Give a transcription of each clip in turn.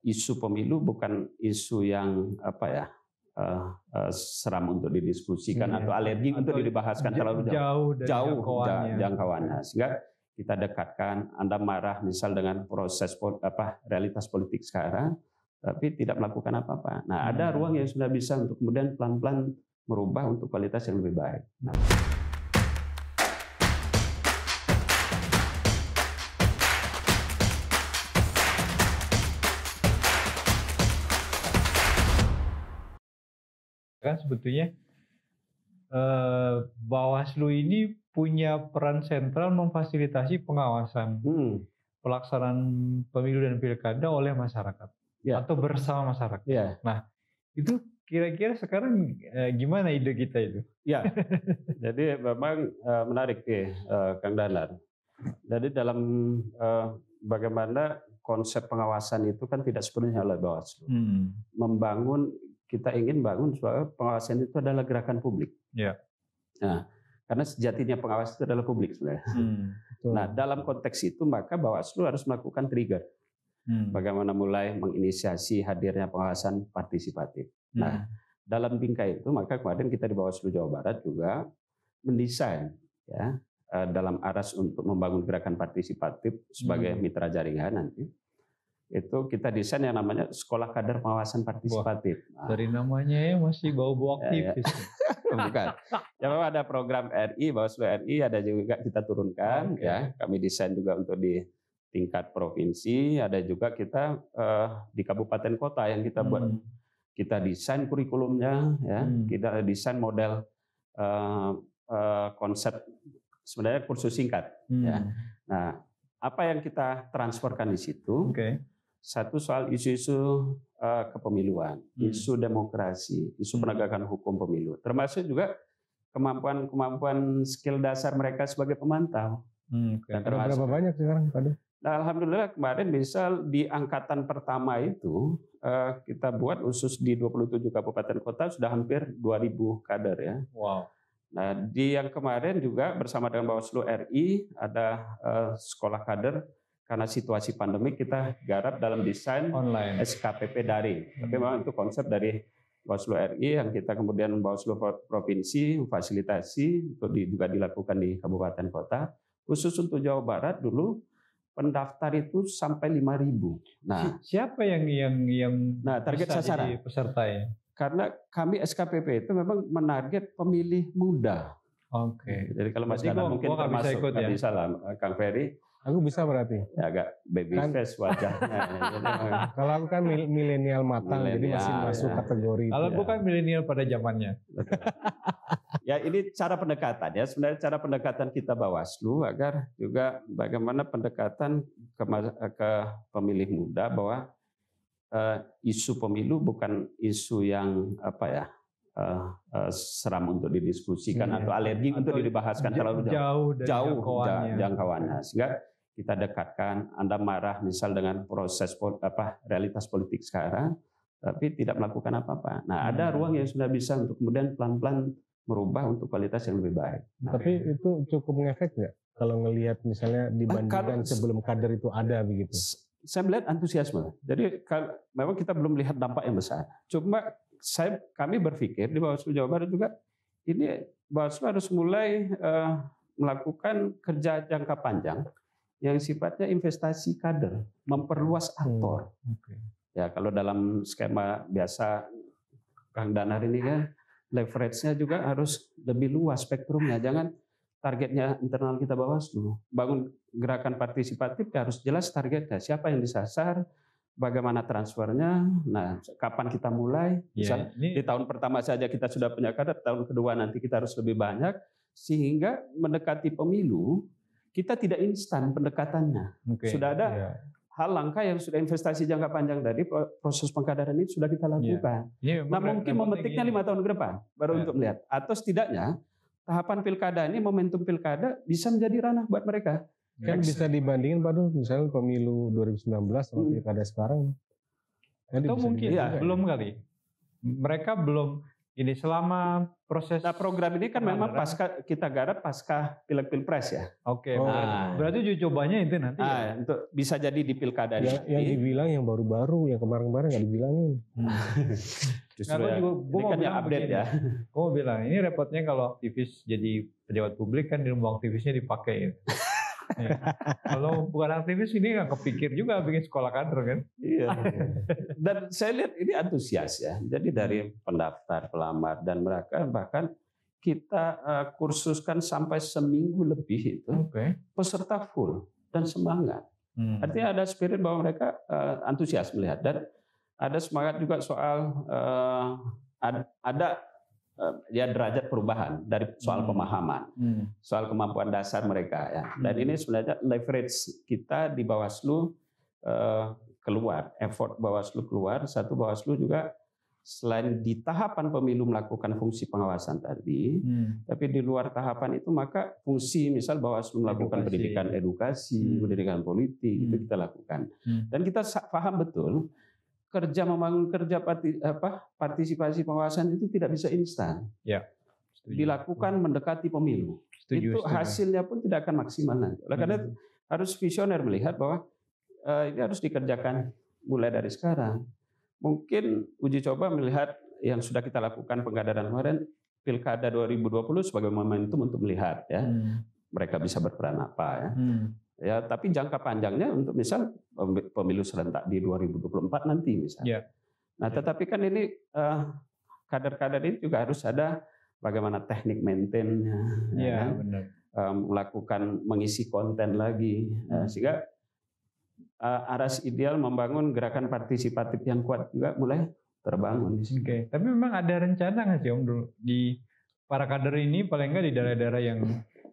Isu pemilu bukan isu yang seram untuk didiskusikan atau alergi untuk dibahaskan terlalu jauh dari jangkauannya. Sehingga kita dekatkan. Anda marah misal dengan proses realitas politik sekarang, tapi tidak melakukan apa-apa. Nah, ada ruang yang sudah bisa untuk kemudian pelan-pelan merubah untuk kualitas yang lebih baik. Nah. Kan sebetulnya Bawaslu ini punya peran sentral memfasilitasi pengawasan pelaksanaan pemilu dan pilkada oleh masyarakat atau bersama masyarakat. Nah, itu kira-kira sekarang gimana ide kita itu? Ya, jadi memang menarik Kang Dahlan. Jadi dalam bagaimana konsep pengawasan itu kan tidak sepenuhnya oleh Bawaslu. Kita ingin bangun supaya pengawasan itu adalah gerakan publik. Nah, karena sejatinya pengawasan itu adalah publik sebenarnya. Nah, dalam konteks itu maka Bawaslu harus melakukan trigger. Bagaimana mulai menginisiasi hadirnya pengawasan partisipatif. Nah, dalam bingkai itu maka kemarin kita di Bawaslu Jawa Barat juga mendesain dalam aras untuk membangun gerakan partisipatif sebagai mitra jaringan nanti. Itu kita desain yang namanya Sekolah Kader Pengawasan Partisipatif. Dari namanya ya masih bau-bau aktivis. Bukan. Ya memang ada program RI, Bawaslu RI ada juga kita turunkan. Kami desain juga untuk di tingkat provinsi, ada juga kita di kabupaten kota yang kita buat. Kita desain kurikulumnya, kita desain model konsep sebenarnya kursus singkat. Nah, apa yang kita transferkan di situ? Satu soal isu-isu kepemiluan, isu demokrasi, isu penegakan hukum pemilu, termasuk juga kemampuan skill dasar mereka sebagai pemantau. Berapa banyak sekarang tadi? Nah, alhamdulillah kemarin misal di angkatan pertama itu kita buat khusus di 27 kabupaten kota sudah hampir 2.000 kader ya. Wow. Nah, di yang kemarin juga bersama dengan Bawaslu RI ada sekolah kader. Karena situasi pandemi kita garap dalam desain online SKPP daring. Tapi memang itu konsep dari Bawaslu RI yang kita kemudian Bawaslu Provinsi fasilitasi untuk juga dilakukan di kabupaten kota. Khusus untuk Jawa Barat dulu pendaftar itu sampai 5.000. Nah, siapa yang target sasaran peserta ya? Karena kami SKPP itu memang menarget pemilih muda. Jadi kalau Mas Dahlan mungkin termasuk bisa lah Kang Ferry. Aku bisa berarti. Ya agak baby face wajahnya. Kalau aku kan milenial matang, jadi masih masuk kategori. Kalau bukan milenial pada zamannya. Ya ini cara pendekatan ya. Sebenarnya cara pendekatan kita Bawaslu agar juga bagaimana pendekatan ke pemilih muda bahwa isu pemilu bukan isu yang seram untuk didiskusikan atau alergi untuk dibahaskan terlalu jauh jangkauannya. Sehingga kita dekatkan. Anda marah misal dengan proses realitas politik sekarang, tapi tidak melakukan apa-apa. Nah, ada ruang yang sudah bisa untuk kemudian pelan-pelan merubah untuk kualitas yang lebih baik. Nah, tapi itu cukup mengefek nggak kalau ngelihat misalnya dibandingkan sebelum kader itu ada begitu? Saya melihat antusiasme. Jadi memang kita belum melihat dampak yang besar. Cuma kami berpikir di Bawaslu Jawa Barat juga ini Bawaslu harus mulai melakukan kerja jangka panjang yang sifatnya investasi kader, memperluas aktor. Ya kalau dalam skema biasa Kang Danar ini kan leverage-nya juga harus lebih luas spektrumnya. Jangan targetnya internal kita Bawaslu. Bangun gerakan partisipatif ya harus jelas targetnya. Siapa yang disasar, bagaimana transfernya, nah kapan kita mulai. Misal di tahun pertama saja kita sudah punya kader, tahun kedua nanti kita harus lebih banyak. Sehingga mendekati pemilu, kita tidak instan pendekatannya. Sudah ada hal langkah yang sudah investasi jangka panjang dari proses pengkaderan ini sudah kita lakukan. Nah mungkin memetiknya 5 tahun ke depan baru untuk melihat. Atau setidaknya tahapan pilkada ini, momentum pilkada bisa menjadi ranah buat mereka. Kan bisa dibandingin Pak Dul, misalnya pemilu 2019 sama pilkada sekarang. Atau mungkin belum kali. Mereka belum ini selama proses. Nah, program ini kan memang kita garap pasca Pileg Pilpres ya. Oke. Berarti uji cobanya itu nanti. Untuk bisa jadi di pilkada. Yang dibilang yang baru-baru, yang kemarin-kemarin nggak dibilangin. Justru gue mau bilang update begini, ya. Gue mau bilang ini repotnya kalau aktivis jadi pejabat publik kan ilmu aktivisnya dipakai. Ya. Kalau bukan aktivis ini nggak kepikir juga bikin sekolah kader kan. Iya. Dan saya lihat ini antusias ya. Jadi dari pendaftar, pelamar dan mereka bahkan kita kursuskan sampai seminggu lebih itu peserta full dan semangat. Artinya ada spirit bahwa mereka antusias melihat dan ada semangat juga soal ada ya derajat perubahan dari soal pemahaman, soal kemampuan dasar mereka ya. Dan ini sebenarnya leverage kita di Bawaslu keluar, effort Bawaslu keluar. Satu, Bawaslu juga selain di tahapan pemilu melakukan fungsi pengawasan tadi, tapi di luar tahapan itu maka fungsi misal Bawaslu melakukan pendidikan edukasi, pendidikan politik itu kita lakukan. Dan kita paham betul membangun partisipasi pengawasan itu tidak bisa instan. Ya. Dilakukan mendekati pemilu. Itu hasilnya pun tidak akan maksimal nanti. Oleh karena itu harus visioner melihat bahwa ini harus dikerjakan mulai dari sekarang. Mungkin uji coba melihat yang sudah kita lakukan penggadaran kemarin Pilkada 2020 sebagai momentum untuk melihat ya mereka bisa berperan apa ya. Ya, tapi jangka panjangnya untuk misal pemilu serentak di 2024 nanti misalnya. Nah, tetapi kan ini kader-kader ini juga harus ada bagaimana teknik maintain-nya, melakukan mengisi konten lagi, sehingga aras ideal membangun gerakan partisipatif yang kuat juga mulai terbangun. Oke, tapi memang ada rencana nggak sih Om dulu di para kader ini paling nggak di daerah-daerah yang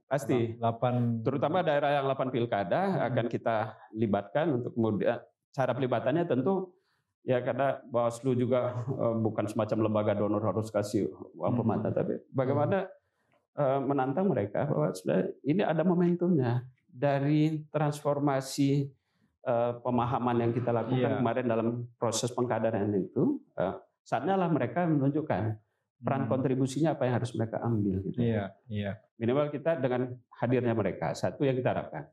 pasti 8, terutama daerah yang 8 pilkada akan kita libatkan untuk kemudian cara pelibatannya tentu ya karena Bawaslu juga bukan semacam lembaga donor harus kasih uang pemata, tapi bagaimana menantang mereka bahwa sudah ini ada momentumnya dari transformasi pemahaman yang kita lakukan kemarin dalam proses pengkaderan itu, saatnya lah mereka menunjukkan peran kontribusinya apa yang harus mereka ambil gitu. Minimal kita dengan hadirnya mereka, satu yang kita harapkan,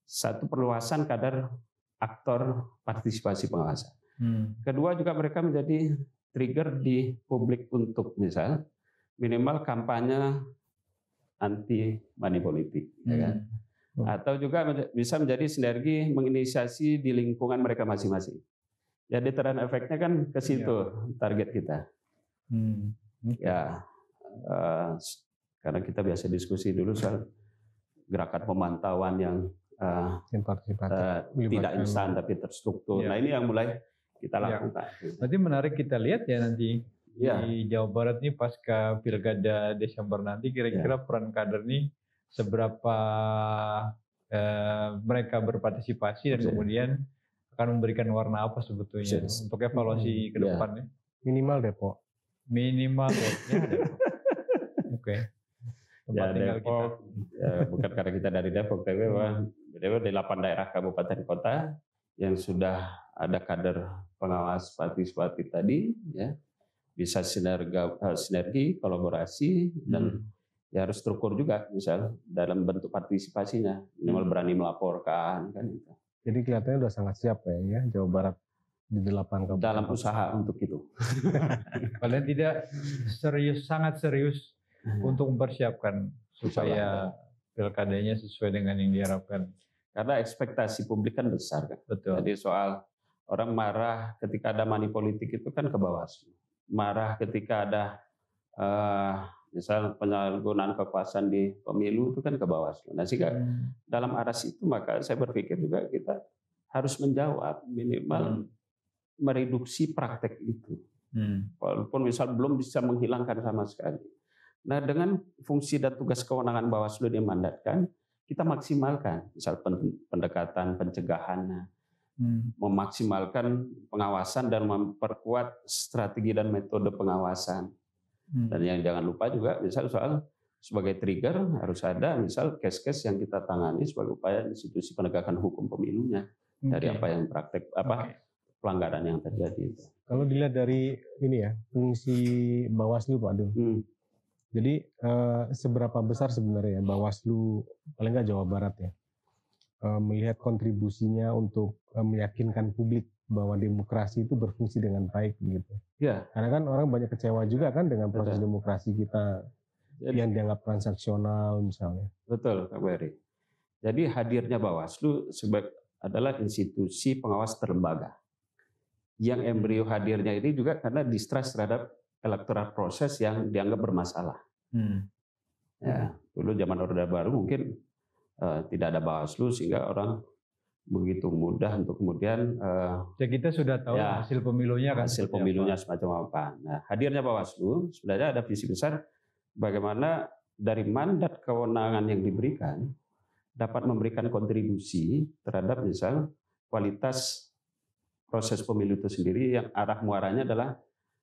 satu perluasan kadar aktor partisipasi pengawasan. Kedua juga mereka menjadi trigger di publik untuk misal minimal kampanye anti money politik, ya kan? Atau juga bisa menjadi sinergi menginisiasi di lingkungan mereka masing-masing. Jadi deteran efeknya kan ke situ target kita. Ya, karena kita biasa diskusi dulu soal gerakan pemantauan yang tidak instan tapi terstruktur. Nah ini yang mulai kita lakukan. Berarti menarik kita lihat ya nanti di Jawa Barat nih pasca Pilkada Desember nanti kira-kira peran kader nih seberapa mereka berpartisipasi dan kemudian akan memberikan warna apa sebetulnya untuk evaluasi ke depannya. Minimal Depok. Minimal ya Depok. Oke. Ya Depok, bukan karena kita dari Depok, tapi di 8 daerah kabupaten kota yang sudah ada kader pengawas partisipatif tadi, ya bisa sinergi, kolaborasi dan ya harus struktur juga, misal dalam bentuk partisipasinya, minimal berani melaporkan kan itu. Jadi kelihatannya udah sangat siap ya Jawa Barat di 8 kabupaten dalam usaha untuk itu. Kalian tidak sangat serius untuk mempersiapkan supaya pilkadanya sesuai dengan yang diharapkan. Karena ekspektasi publik kan besar kan. Betul. Jadi soal orang marah ketika ada money politik itu kan ke Bawaslu. Marah ketika ada misal penyalahgunaan kekuasaan di pemilu itu kan ke Bawaslu. Nah, sehingga dalam aras itu maka saya berpikir juga kita harus menjawab minimal mereduksi praktek itu. Walaupun misal belum bisa menghilangkan sama sekali. Nah, dengan fungsi dan tugas kewenangan Bawaslu dimandatkan, kita maksimalkan misal pendekatan pencegahan, memaksimalkan pengawasan dan memperkuat strategi dan metode pengawasan. Dan yang jangan lupa juga misal soal sebagai trigger harus ada misal case-case yang kita tangani sebagai upaya institusi penegakan hukum pemilunya dari apa yang praktek pelanggaran yang terjadi. Kalau dilihat dari ini ya, fungsi Bawaslu Pak Dul. Jadi seberapa besar sebenarnya Bawaslu, paling nggak Jawa Barat ya, melihat kontribusinya untuk meyakinkan publik bahwa demokrasi itu berfungsi dengan baik gitu. Ya. Karena kan orang banyak kecewa juga kan dengan proses demokrasi kita yang dianggap transaksional misalnya. Betul, Pak Ferry. Jadi hadirnya Bawaslu adalah institusi pengawas terlembaga. Yang embrio hadirnya ini juga karena distrust terhadap electoral proses yang dianggap bermasalah. Ya, dulu zaman Orde Baru mungkin tidak ada Bawaslu sehingga orang begitu mudah untuk kemudian ya kita sudah tahu hasil pemilunya kan, hasil pemilunya semacam apa. Nah, hadirnya Bawaslu sebenarnya ada visi besar bagaimana dari mandat kewenangan yang diberikan dapat memberikan kontribusi terhadap misal kualitas proses pemilu itu sendiri yang arah muaranya adalah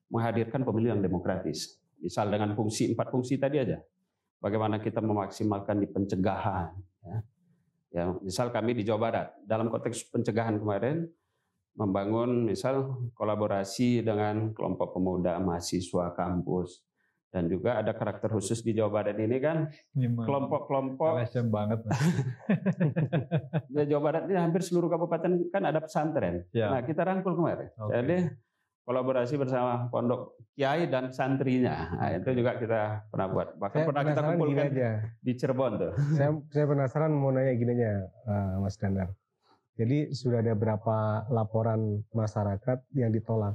menghadirkan pemilu yang demokratis. Misal dengan fungsi 4 fungsi tadi aja. Bagaimana kita memaksimalkan di pencegahan. Ya, misal kami di Jawa Barat, dalam konteks pencegahan kemarin, membangun misal kolaborasi dengan kelompok pemuda, mahasiswa, kampus, dan juga ada karakter khusus di Jawa Barat ini kan, kelompok-kelompok. LSM banget. Di Jawa Barat ini hampir seluruh kabupaten kan ada pesantren. Ya. Nah kita rangkul kemarin. Jadi kolaborasi bersama pondok kiai dan santrinya. Nah, itu juga kita pernah buat. Bahkan pernah kita kumpulkan di Cirebon tuh. Saya penasaran mau nanya gini aja, Mas Dandar. Jadi sudah ada berapa laporan masyarakat yang ditolak?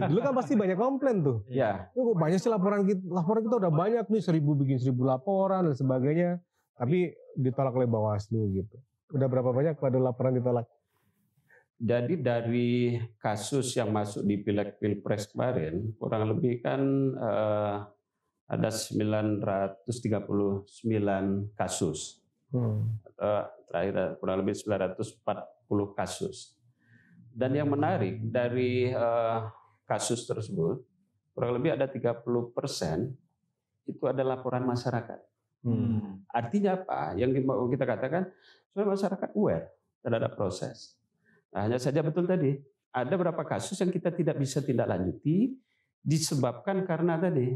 Dulu kan pasti banyak komplain tuh. Iya. Banyak sih laporan kita udah banyak nih, 1000 bikin 1000 laporan dan sebagainya. Tapi ditolak oleh Bawaslu gitu. Udah berapa banyak pada laporan ditolak? Jadi dari kasus yang masuk di Pileg Pilpres kemarin, kurang lebih kan ada 939 kasus. Terakhir kurang lebih 940 kasus. Dan yang menarik dari kasus tersebut, kurang lebih ada 30% itu ada laporan masyarakat. Artinya apa? Yang kita katakan, masyarakat aware terhadap proses. Nah, hanya saja betul tadi, ada beberapa kasus yang kita tidak bisa tindak lanjuti disebabkan karena tadi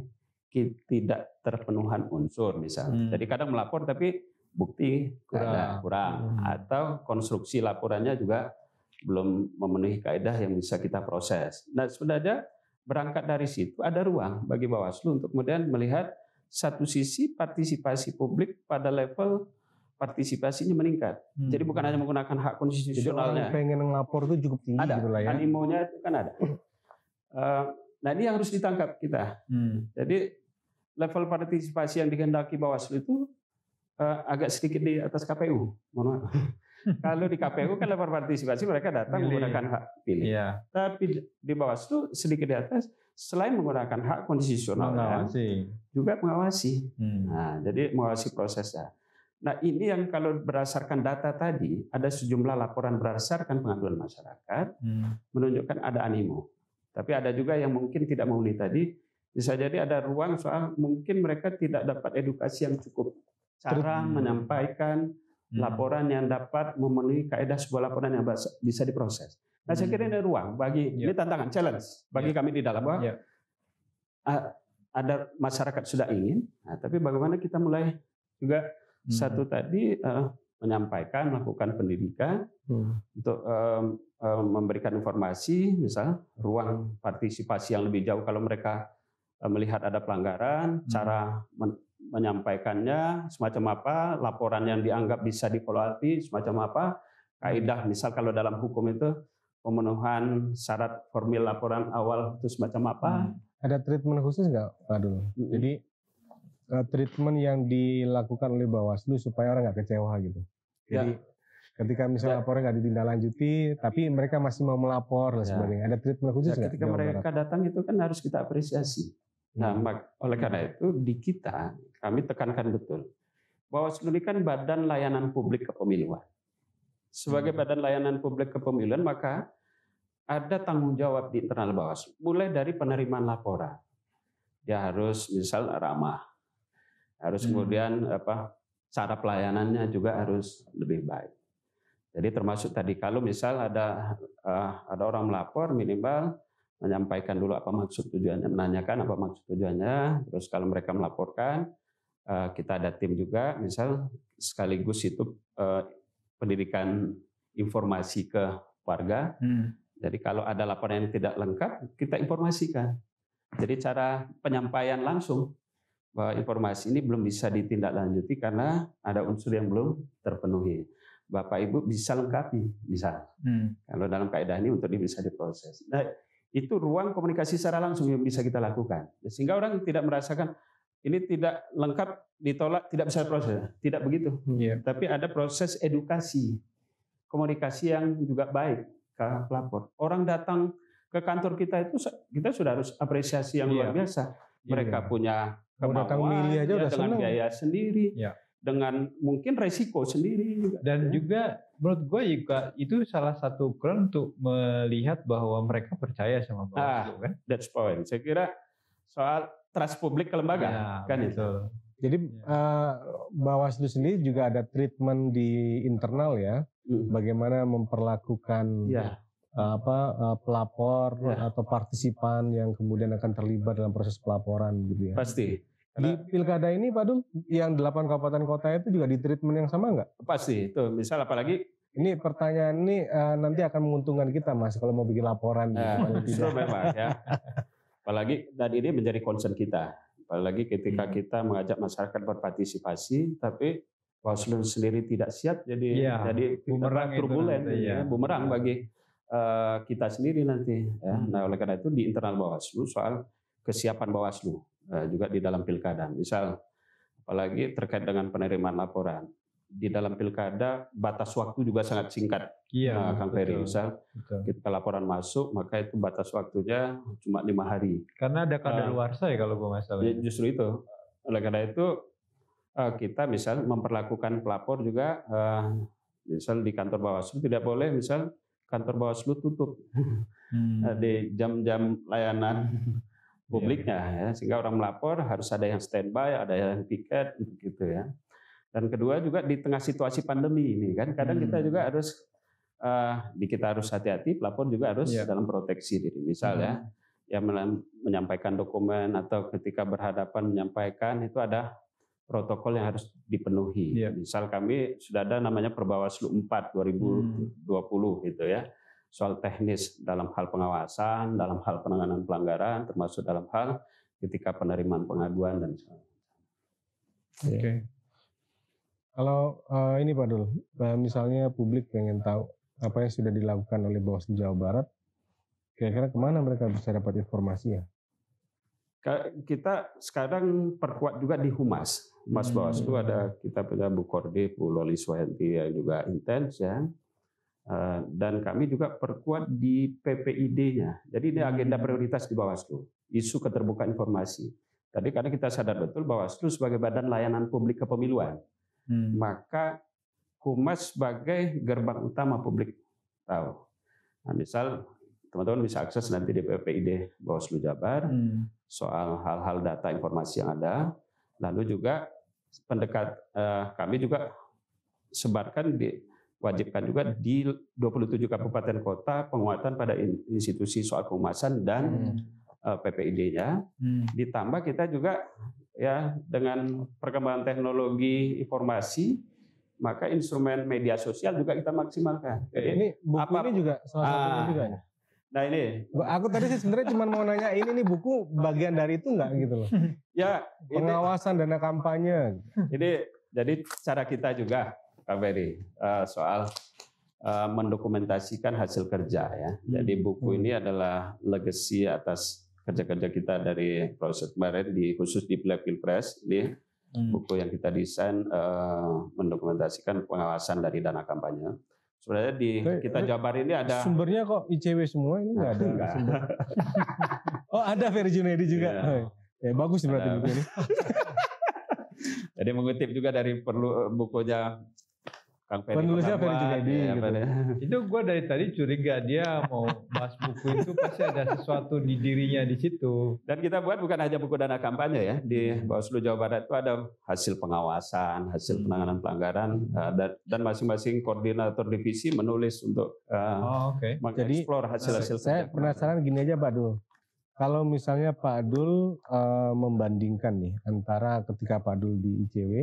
tidak terpenuhan unsur misalnya. Jadi kadang melapor tapi bukti kurang atau konstruksi laporannya juga belum memenuhi kaidah yang bisa kita proses. Nah, sebenarnya berangkat dari situ ada ruang bagi Bawaslu untuk kemudian melihat satu sisi partisipasi publik pada level partisipasinya meningkat. Jadi bukan hanya menggunakan hak konstitusionalnya. Jadi orang pengen ngelapor itu cukup tinggi ada, gitu lah ya. Animonya itu kan ada. Nah ini yang harus ditangkap kita. Jadi level partisipasi yang dikehendaki Bawaslu itu agak sedikit di atas KPU. Mohon maaf. Kalau di KPU kan level partisipasi mereka datang menggunakan hak pilih. Iya. Tapi di Bawaslu sedikit di atas, selain menggunakan hak konstitusional, juga mengawasi. Nah, jadi mengawasi prosesnya. Nah ini yang kalau berdasarkan data tadi, ada sejumlah laporan berdasarkan pengaduan masyarakat, menunjukkan ada animo. Tapi ada juga yang mungkin tidak memenuhi tadi, bisa jadi ada ruang soal mungkin mereka tidak dapat edukasi yang cukup. Cara menyampaikan laporan yang dapat memenuhi kaidah sebuah laporan yang bisa diproses. Nah saya kira ini ruang bagi, ini tantangan, challenge bagi kami di dalam bahwa ada masyarakat sudah ingin, nah, tapi bagaimana kita mulai juga satu tadi menyampaikan, melakukan pendidikan untuk memberikan informasi, misal ruang partisipasi yang lebih jauh kalau mereka melihat ada pelanggaran, cara menyampaikannya semacam apa, laporan yang dianggap bisa di-follow up semacam apa, kaidah misal kalau dalam hukum itu pemenuhan syarat formil laporan awal itu semacam apa. Ada treatment khusus nggak Pak Dul? Jadi treatment yang dilakukan oleh Bawaslu supaya orang nggak kecewa gitu. Jadi ketika misalnya laporan nggak ditindaklanjuti, tapi mereka masih mau melapor dan sebagainya. Ada treatment khusus nggak? Ketika mereka datang itu kan harus kita apresiasi. Nah, oleh karena itu di kita kami tekankan betul Bawaslu ini kan badan layanan publik kepemiluan. Sebagai badan layanan publik kepemiluan maka ada tanggung jawab di internal Bawaslu. Mulai dari penerimaan laporan, dia harus misal ramah. Harus kemudian cara pelayanannya juga harus lebih baik. Jadi termasuk tadi kalau misal ada orang melapor, minimal menyampaikan dulu apa maksud tujuannya, menanyakan apa maksud tujuannya. Terus kalau mereka melaporkan, kita ada tim juga, misal sekaligus itu pendidikan informasi ke warga. Jadi kalau ada laporan yang tidak lengkap, kita informasikan. Jadi cara penyampaian langsung bahwa informasi ini belum bisa ditindaklanjuti karena ada unsur yang belum terpenuhi. Bapak Ibu bisa lengkapi, bisa. Kalau dalam kaidah ini untuk bisa diproses. Nah, itu ruang komunikasi secara langsung yang bisa kita lakukan. Sehingga orang tidak merasakan ini tidak lengkap, ditolak, tidak bisa proses. Tidak begitu. Tapi ada proses edukasi, komunikasi yang juga baik ke pelapor. Orang datang ke kantor kita itu kita sudah harus apresiasi yang luar biasa. Mereka punya kemauan milih aja udah dengan senang. biaya sendiri. Dengan mungkin resiko sendiri juga. Dan juga menurut gue juga itu salah satu ukuran untuk melihat bahwa mereka percaya sama Bawaslu kan. That's point. Saya kira soal trust publik ke lembaga kan itu. Jadi Bawaslu sendiri juga ada treatment di internal ya. Bagaimana memperlakukan pelapor atau partisipan yang kemudian akan terlibat dalam proses pelaporan gitu ya. Pasti. Di pilkada ini Pak Dul, yang 8 kabupaten kota itu juga di treatment yang sama nggak? Pasti, itu misal apalagi. Ini pertanyaan ini nanti akan menguntungkan kita Mas, kalau mau bikin laporan. Justru memang ya. Apalagi, dan ini menjadi concern kita. Apalagi ketika kita mengajak masyarakat berpartisipasi, tapi Bawaslu sendiri tidak siap, jadi bumerang turbulen, bumerang bagi kita sendiri nanti. Ya. Nah oleh karena itu di internal Bawaslu soal kesiapan Bawaslu. Juga di dalam pilkada, misal apalagi terkait dengan penerimaan laporan di dalam pilkada, batas waktu juga sangat singkat. Kang Ferry, misal ketika laporan masuk maka itu batas waktunya cuma 5 hari karena ada kadaluarsa ya kalau gue nggak salah. Justru itu, oleh karena itu kita misal memperlakukan pelapor juga, misal di kantor Bawaslu tidak boleh misal kantor Bawaslu tutup di jam-jam layanan publiknya ya, sehingga orang melapor harus ada yang standby, ada yang piket gitu ya. Dan kedua juga di tengah situasi pandemi ini kan kadang kita juga harus hati-hati, pelapor juga harus dalam proteksi diri. Misal ya menyampaikan dokumen atau ketika berhadapan menyampaikan itu ada protokol yang harus dipenuhi. Misal kami sudah ada namanya Perbawaslu 4 2020 gitu ya. Soal teknis dalam hal pengawasan, dalam hal penanganan pelanggaran, termasuk dalam hal ketika penerimaan pengaduan dan sebagainya. Kalau ini Pak Dul, misalnya publik pengen tahu apa yang sudah dilakukan oleh Bawaslu Jawa Barat, kira-kira kemana mereka bisa dapat informasi ya? Kita sekarang perkuat juga di Humas. Humas Bawaslu ada, kita punya Bu Kordi, Bu Loli Suhenti yang juga intens ya. Dan kami juga perkuat di PPID-nya. Jadi ini agenda prioritas di Bawaslu, isu keterbukaan informasi. Tadi karena kita sadar betul Bawaslu sebagai badan layanan publik kepemiluan, maka Humas sebagai gerbang utama publik tahu. Nah, misal teman-teman bisa akses nanti di PPID Bawaslu Jabar soal hal-hal data informasi yang ada. Lalu juga kami juga sebarkan wajibkan juga di 27 kabupaten kota penguatan pada institusi soal kehumasan dan PPID-nya. Ditambah kita juga ya dengan perkembangan teknologi informasi, maka instrumen media sosial juga kita maksimalkan. Jadi, ini buku ini juga salah satunya juga ya? Nah ini, aku tadi sih sebenarnya cuma mau nanya ini buku bagian dari itu nggak gitu loh? Ya, pengawasan dana kampanye. Ini jadi cara kita juga. Kak Ferry, soal mendokumentasikan hasil kerja ya. Jadi buku ini adalah legacy atas kerja-kerja kita dari proses kemarin khusus di Pilpres. Ini buku yang kita desain mendokumentasikan pengawasan dari dana kampanye. Sebenarnya di kita Jabar ini ada sumbernya kok ICW semua ini nggak ada. Sumber. Oh ada Ferry Junaidi juga. Ya bagus berarti buku ini. Jadi mengutip juga dari bukunya Kang Ferry penulisnya Ferry Junaidi gitu. Itu gue dari tadi curiga dia mau bahas buku itu pasti ada sesuatu di dirinya di situ. Dan kita buat bukan hanya buku dana kampanye ya, di Bawaslu Jawa Barat itu ada hasil pengawasan, hasil penanganan pelanggaran, dan masing-masing koordinator divisi menulis untuk mengeksplor hasil-hasil. Saya penasaran gini aja Pak Dul, kalau misalnya Pak Dul membandingkan nih antara ketika Pak Dul di ICW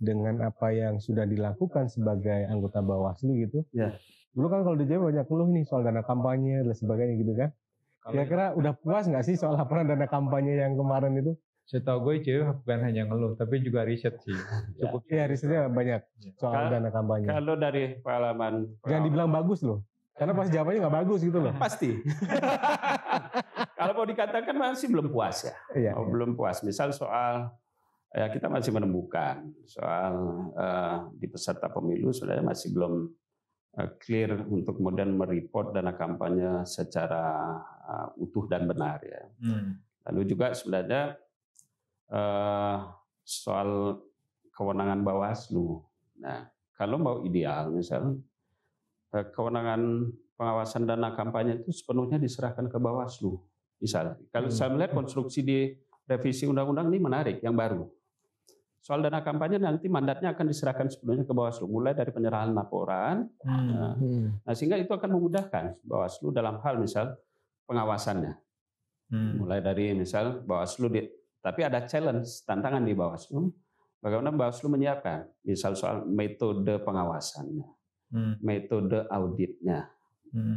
dengan apa yang sudah dilakukan sebagai anggota Bawaslu gitu. Ya. Dulu kan kalau di ICW banyak keluh nih soal dana kampanye dan sebagainya gitu kan. Kira-kira udah puas nggak sih soal laporan dana kampanye yang kemarin itu? Setahu gue ICW bukan hanya ngeluh, tapi juga riset sih. Cukup. Iya, risetnya banyak soal dana kampanye. Kalau dari pengalaman, jangan dibilang bagus loh. Karena pas jawabannya nggak bagus gitu loh. Pasti. Kalau mau dikatakan masih belum puas ya. Iya, belum puas. Misal soal ya kita masih menemukan soal di peserta pemilu sebenarnya masih belum clear untuk kemudian mereport dana kampanye secara utuh dan benar ya. Lalu juga sebenarnya soal kewenangan Bawaslu. Nah, kalau mau ideal misal kewenangan pengawasan dana kampanye itu sepenuhnya diserahkan ke Bawaslu. Misal, kalau saya melihat konstruksi di revisi undang-undang ini menarik yang baru. Soal dana kampanye nanti mandatnya akan diserahkan sepenuhnya ke Bawaslu, mulai dari penyerahan laporan. Nah, sehingga itu akan memudahkan Bawaslu dalam hal misal pengawasannya. Mulai dari misal Bawaslu, tapi ada challenge, tantangan di Bawaslu. Bagaimana Bawaslu menyiapkan, misal soal metode pengawasannya, metode auditnya,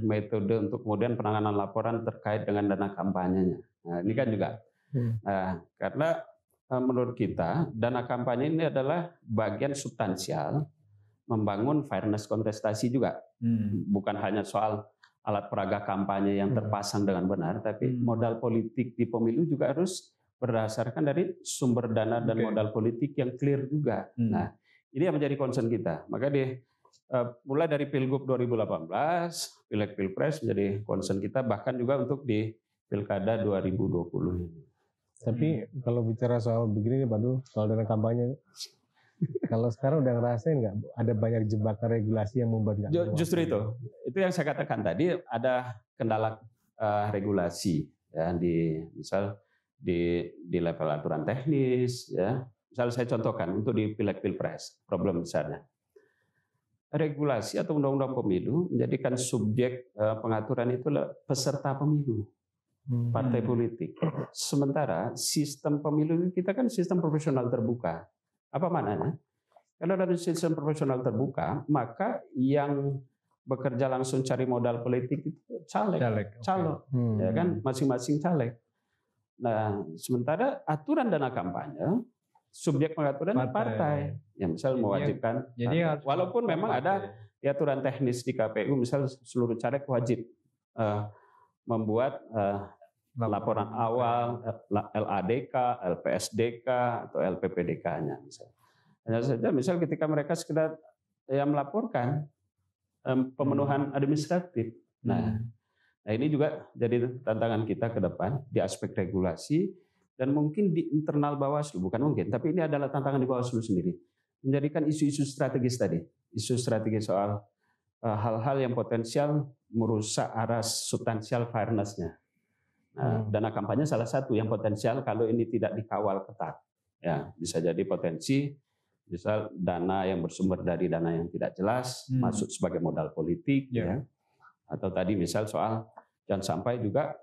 metode untuk kemudian penanganan laporan terkait dengan dana kampanyenya. Nah, ini kan juga. Nah, karena menurut kita dana kampanye ini adalah bagian substansial membangun fairness kontestasi juga. Bukan hanya soal alat peraga kampanye yang terpasang dengan benar, tapi modal politik di pemilu juga harus berdasarkan dari sumber dana dan modal politik yang clear juga. Nah, ini yang menjadi concern kita. Maka mulai dari Pilgub 2018, Pileg Pilpres menjadi concern kita, bahkan juga untuk di Pilkada 2020 ini. Tapi kalau bicara soal begini nih Pak Dul, soal dana kampanye, kalau sekarang udah ngerasain nggak ada banyak jebakan regulasi yang membuat nggak? Justru itu yang saya katakan tadi, ada kendala regulasi ya misal di level aturan teknis ya. Misal saya contohkan untuk di Pileg Pilpres, problem besarnya regulasi atau undang-undang pemilu menjadikan subjek pengaturan itu peserta pemilu. Partai politik. Sementara sistem pemilu kita kan sistem proporsional terbuka. Apa maknanya? Kalau dari sistem proporsional terbuka, maka yang bekerja langsung cari modal politik itu caleg. Ya kan, masing-masing caleg. Nah, sementara aturan dana kampanye, subjek pengaturan partai. Ya misal mewajibkan. Jadi walaupun memang ada di aturan teknis di KPU, misal seluruh caleg wajib membuat laporan awal, LADK, LPSDK, atau LPPDK-nya. Hanya saja misal ketika mereka sekedar melaporkan pemenuhan administratif. Nah, ini juga jadi tantangan kita ke depan di aspek regulasi dan mungkin di internal Bawaslu, bukan mungkin, tapi ini adalah tantangan di Bawaslu sendiri. Menjadikan isu-isu strategis tadi, isu strategis soal hal-hal yang potensial merusak aras substansial fairness-nya. Nah, dana kampanye salah satu yang potensial kalau ini tidak dikawal ketat. Ya, bisa jadi potensi misal dana yang bersumber dari dana yang tidak jelas masuk sebagai modal politik ya. Atau tadi misal soal jangan sampai juga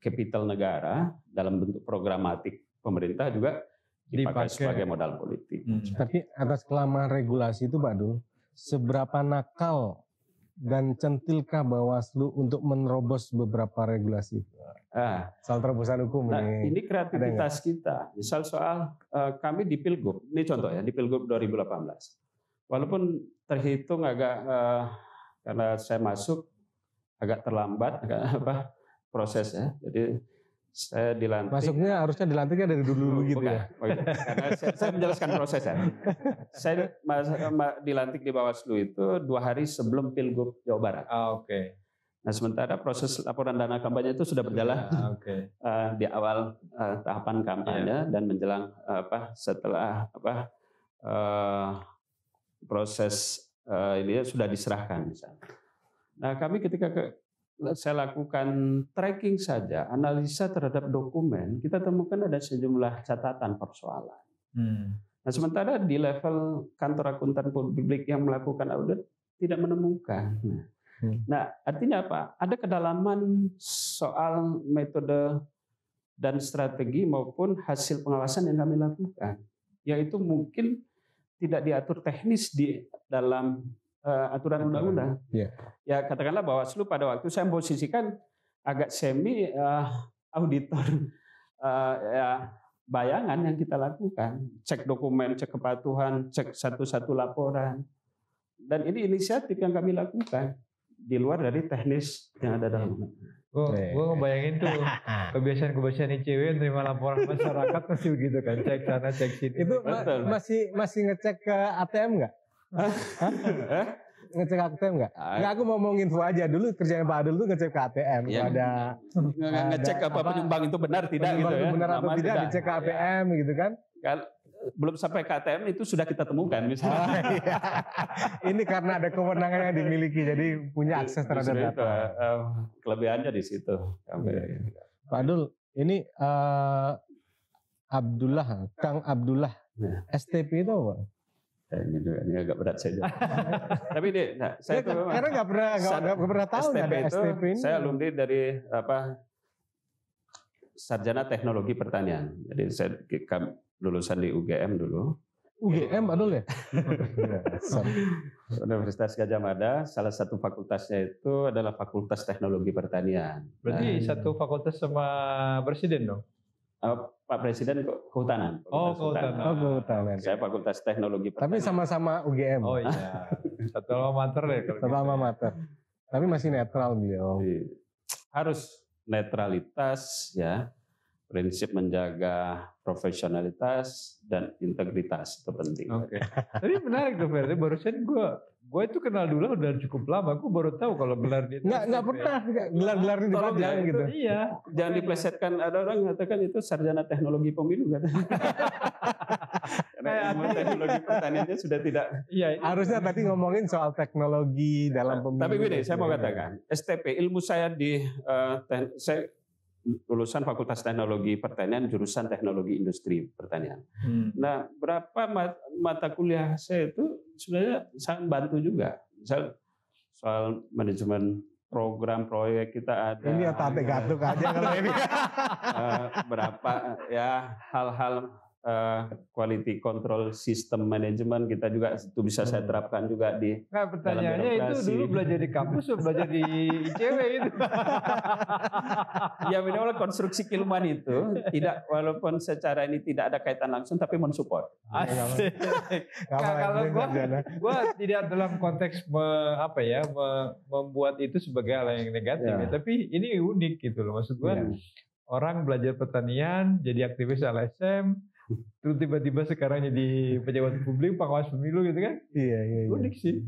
capital negara dalam bentuk programatik pemerintah juga dipakai sebagai modal politik. Tapi atas kelemahan regulasi itu Pak Dul, seberapa nakal dan centilkah Bawaslu untuk menerobos beberapa regulasi? Soal terobosan hukum ini kreativitas kita. Misal soal kami di Pilgub, ini contoh ya, di Pilgub 2018. Walaupun terhitung agak karena saya masuk agak terlambat prosesnya. Jadi saya dilantik. Masuknya harusnya dilantiknya dari dulu gitu ya. Karena saya menjelaskan prosesnya. Saya dilantik di Bawaslu itu 2 hari sebelum Pilgub Jawa Barat. Oke. Nah, sementara proses laporan dana kampanye itu sudah berjalan di awal tahapan kampanye dan menjelang setelah proses ini sudah diserahkan misalnya. Nah, kami ketika saya lakukan tracking saja, analisa terhadap dokumen, kita temukan ada sejumlah catatan persoalan. Nah, sementara di level kantor akuntan publik yang melakukan audit tidak menemukan. Nah, artinya apa? Ada kedalaman soal metode dan strategi maupun hasil pengawasan yang kami lakukan, yaitu mungkin tidak diatur teknis di dalam aturan undang-undang. Ya, katakanlah Bawaslu pada waktu saya posisikan agak semi auditor ya, bayangan yang kita lakukan, cek dokumen, cek kepatuhan, cek satu-satu laporan, dan ini inisiatif yang kami lakukan di luar dari teknis yang ada dalam. Gue ngebayangin tuh kebiasaan ICW menerima laporan masyarakat masih begitu kan, cek sana cek sini. Itu masih ngecek ke ATM nggak? Ngecek ATM nggak? Nggak, aku mau ngomong info aja dulu, kerjanya Pak Adul tuh ngecek ke ATM. Ya, ngecek apa penyumbang itu benar tidak gitu ya? Benar atau tidak dicek ke ATM gitu kan? Belum sampai ke ATM itu sudah kita temukan misalnya. Iya. Ini karena ada kewenangan yang dimiliki, jadi punya akses terhadap data. Kelebihannya di situ. Pak Adul, ini Kang Abdullah, STP itu apa? Ini agak berat saja. Tapi ini, saya itu karena nggak pernah tahu STP ada itu, STP ini. Saya alumni dari Sarjana Teknologi Pertanian. Jadi saya lulusan di UGM dulu. UGM Adul ya? Universitas Gadjah Mada, salah satu fakultasnya itu adalah Fakultas Teknologi Pertanian. Berarti satu fakultas sama presiden dong? Pak Presiden Kehutanan. Kehutanan. Saya Fakultas Teknologi Pertanian. Tapi sama-sama UGM. Oh iya. Satu alma mater ya. Satu alma mater. Tapi masih netral beliau. Harus netralitas ya. Prinsip menjaga profesionalitas dan integritas itu penting. Oke. Tapi menarik tuh Ferdi, barusan gue itu kenal dulu udah cukup lama. Gue baru tahu kalau gelar dia. Nggak pernah gelar di dipajang gitu. Iya. Jangan diplesetkan, ada orang mengatakan itu sarjana teknologi pemilu kan. Karena ilmu teknologi pertaniannya sudah tidak. Iya. Harusnya tadi ngomongin soal teknologi dalam pemilu. Tapi gini, saya mau katakan, STP ilmu saya di saya lulusan Fakultas Teknologi Pertanian, jurusan Teknologi Industri Pertanian. Nah, berapa mata kuliah saya itu sebenarnya sangat bantu juga. Misal soal manajemen program proyek kita ada. Ini ya tate gatuk aja kalau ini. Berapa ya hal-hal quality control system management kita juga itu bisa saya terapkan juga di. Nah, pertanyaannya itu dulu belajar di kampus atau belajar di ICW itu? Ya minimal konstruksi keilmuan itu tidak, walaupun secara ini tidak ada kaitan langsung tapi mensupport. Kalau gue tidak dalam konteks membuat itu sebagai hal yang negatif ya. Tapi ini unik gitu loh, maksud gue orang belajar pertanian jadi aktivis LSM. Terus tiba-tiba sekarang jadi pejabat publik, pengawas pemilu gitu kan? Iya. Unik sih.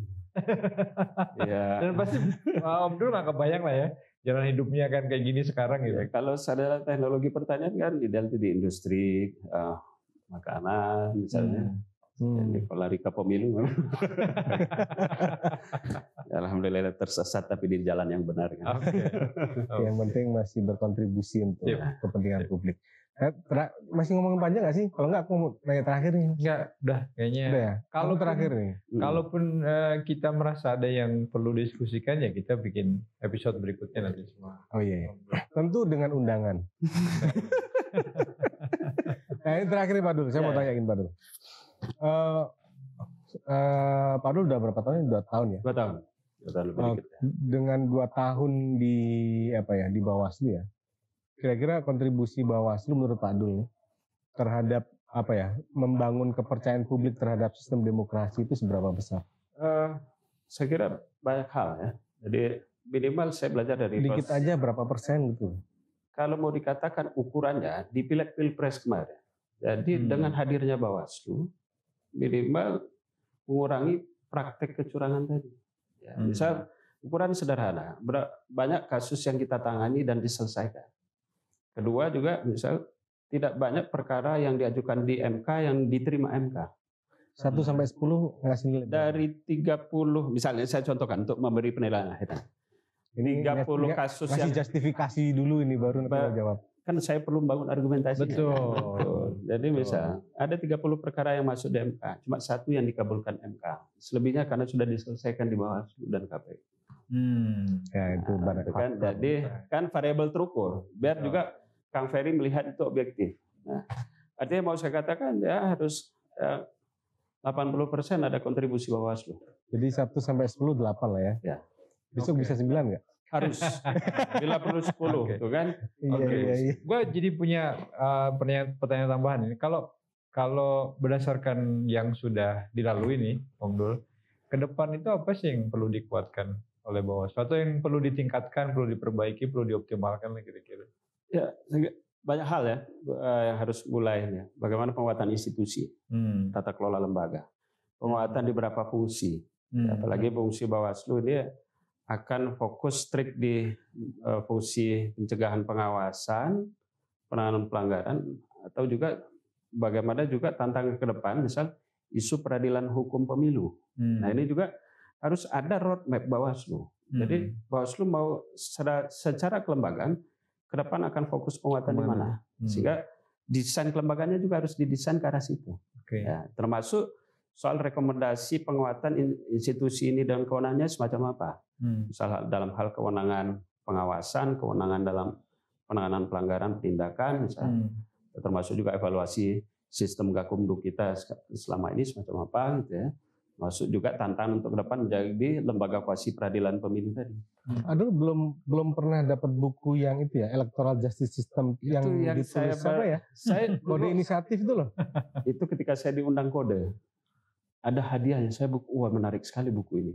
Iya. Dan pasti Om Dul nggak kebayang lah ya, jalan hidupnya kan kayak gini sekarang gitu. Ya, kalau sarjana teknologi pertanian kan ideal di industri makanan misalnya. Jadi kalau Rika pemilu, alhamdulillah tersesat tapi di jalan yang benar. Kan? Yang penting masih berkontribusi untuk kepentingan publik. Masih ngomongin panjang nggak sih? Kalau nggak aku mau nanya terakhir nih. Nggak, udah kayaknya. Udah ya? Kalau terakhir nih. Kalaupun kita merasa ada yang perlu diskusikan ya kita bikin episode berikutnya nanti semua. Oh iya. Tentu dengan undangan. Nah ini terakhir nih Pak Dul, saya mau tanyain Pak Dul. Pak Dul udah berapa tahun? 2 tahun ya? 2 tahun. 2 tahun lebih dikit. Dengan 2 tahun di Bawaslu ya. Kira-kira kontribusi Bawaslu menurut Pak Dul terhadap membangun kepercayaan publik terhadap sistem demokrasi itu seberapa besar? Saya kira banyak hal ya. Jadi minimal saya belajar dari dikit aja berapa persen gitu. Kalau mau dikatakan ukurannya di pileg pilpres kemarin. Jadi dengan hadirnya Bawaslu minimal mengurangi praktek kecurangan tadi. Ya, misal ukuran sederhana, banyak kasus yang kita tangani dan diselesaikan. Kedua juga misal tidak banyak perkara yang diajukan di MK yang diterima MK. 1 sampai 10 ngasih nilai. Dari 30, misalnya saya contohkan untuk memberi penilaian akhirnya. Ini 30 kasus yang justifikasi dulu ini baru nanti jawab. Kan saya perlu membangun argumentasi. Betul. Jadi misal ada 30 perkara yang masuk di MK, cuma 1 yang dikabulkan MK. Selebihnya karena sudah diselesaikan di Bawaslu dan KPU. Ya itu kan. Jadi kan variabel terukur. Biar juga Kang Ferry melihat itu objektif. Nah, artinya mau saya katakan ya harus 80% ada kontribusi Bawaslu. Jadi 1 sampai 10 8 lah ya. Ya. Besok bisa 9 nggak? Harus. Bila perlu 10, tuh kan? Iya. Gue jadi punya pertanyaan tambahan ini. Kalau berdasarkan yang sudah dilalui nih, Om Dul, ke depan itu apa sih yang perlu dikuatkan oleh Bawaslu? Atau yang perlu ditingkatkan, perlu diperbaiki, perlu dioptimalkan kira-kira? Ya, banyak hal ya yang harus mulai. Ya. Bagaimana penguatan institusi, tata kelola lembaga, penguatan di beberapa fungsi. Apalagi fungsi Bawaslu dia akan fokus strict di fungsi pencegahan pengawasan, penanganan pelanggaran, atau juga bagaimana juga tantangan ke depan, misal isu peradilan hukum pemilu. Nah ini juga harus ada roadmap Bawaslu. Jadi Bawaslu mau secara kelembagaan ke depan akan fokus penguatan di mana, sehingga desain kelembagaannya juga harus didesain ke arah situ. Ya, termasuk soal rekomendasi penguatan institusi ini dan kewenangannya semacam apa. Misal dalam hal kewenangan pengawasan, kewenangan dalam penanganan pelanggaran penindakan, misalnya. Termasuk juga evaluasi sistem Gakumdu kita selama ini semacam apa gitu ya. Masuk juga tantangan untuk ke depan menjadi lembaga kuasi peradilan pemilu tadi. Aduh belum pernah dapat buku yang itu ya, Electoral Justice System yang ditulis apa ya? Saya kode inisiatif itu loh. Itu ketika saya diundang kode. Ada hadiahnya, saya wah menarik sekali buku ini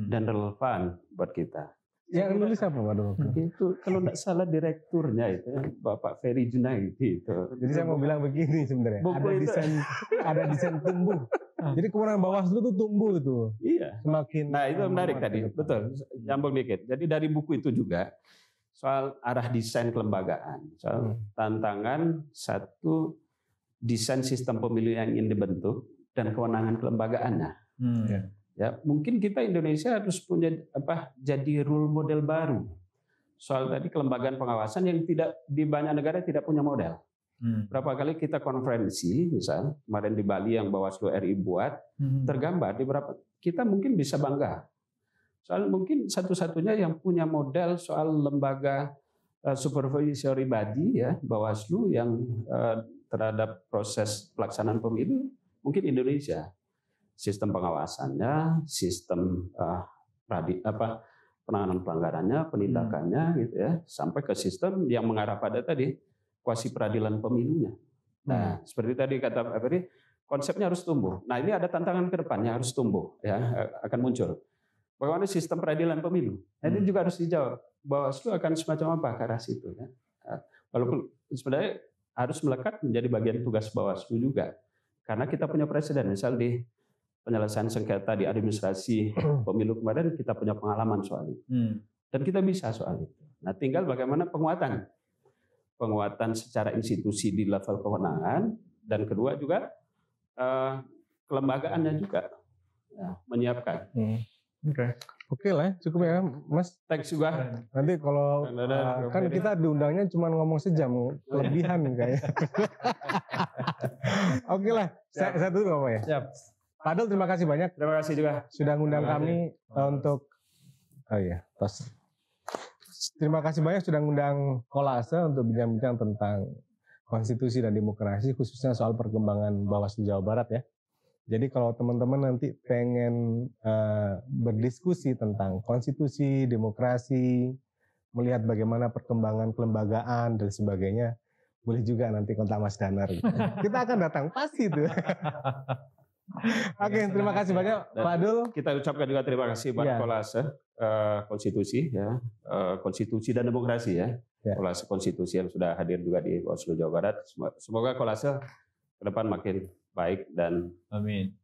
dan relevan buat kita. Yang nulis apa Pak? Itu kalau tidak salah direkturnya itu Bapak Ferry Junaidi itu. Jadi saya mau bilang begini sebenarnya. Ada desain tumbuh. Jadi kewenangan Bawaslu itu tumbuh itu. Iya. Semakin. Nah itu menarik tadi, betul. Nyambung dikit. Jadi dari buku itu juga soal arah desain kelembagaan, soal tantangan satu desain sistem pemilu yang ingin dibentuk dan kewenangan kelembagaannya. Ya, mungkin kita Indonesia harus punya jadi role model baru soal tadi kelembagaan pengawasan yang tidak di banyak negara tidak punya model. Berapa kali kita konferensi, misal kemarin di Bali yang Bawaslu RI buat, tergambar di beberapa kita mungkin bisa bangga. Soal mungkin satu-satunya yang punya model soal lembaga supervisory body ya Bawaslu yang terhadap proses pelaksanaan pemilu mungkin Indonesia. Sistem pengawasannya, sistem penanganan pelanggarannya, penindakannya gitu ya, sampai ke sistem yang mengarah pada tadi kuasi peradilan pemilunya. Nah, seperti tadi kata Pak Ferry, konsepnya harus tumbuh. Nah, ini ada tantangan ke depannya harus tumbuh ya, akan muncul. Bagaimana sistem peradilan pemilu? Nah, ini juga harus dijawab. Bawaslu akan semacam apa ke arah situ ya. Walaupun sebenarnya harus melekat menjadi bagian tugas Bawaslu juga. Karena kita punya presiden, misal di penyelesaian sengketa di administrasi pemilu kemarin kita punya pengalaman soal itu. Dan kita bisa soal itu. Nah, tinggal bagaimana penguatan secara institusi di level kewenangan, dan kedua juga kelembagaannya juga ya, menyiapkan. Oke lah, cukup ya Mas. Thanks juga. Nanti kalau kan kita diundangnya cuma ngomong sejam, kelebihan kayaknya. Oke lah, saya tutup apa ya? Siap. Pak Dul, terima kasih banyak. Terima kasih juga sudah ngundang kami untuk terima kasih banyak sudah ngundang Kolase untuk bincang-bincang tentang konstitusi dan demokrasi, khususnya soal perkembangan Bawaslu Jawa Barat ya. Jadi kalau teman-teman nanti pengen berdiskusi tentang konstitusi, demokrasi, melihat bagaimana perkembangan kelembagaan dan sebagainya, boleh juga nanti kontak Mas Danar. Kita akan datang pasti itu. Oke, terima kasih banyak Pak Dul. Kita ucapkan juga terima kasih buat Kolase konstitusi ya, konstitusi dan demokrasi ya. Kolase konstitusi yang sudah hadir juga di Bawaslu Jawa Barat. Semoga Kolase ke depan makin baik dan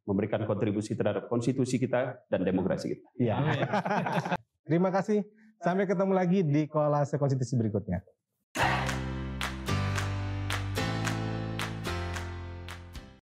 memberikan kontribusi terhadap konstitusi kita dan demokrasi kita. Iya. Terima kasih. Sampai ketemu lagi di Kolase konstitusi berikutnya.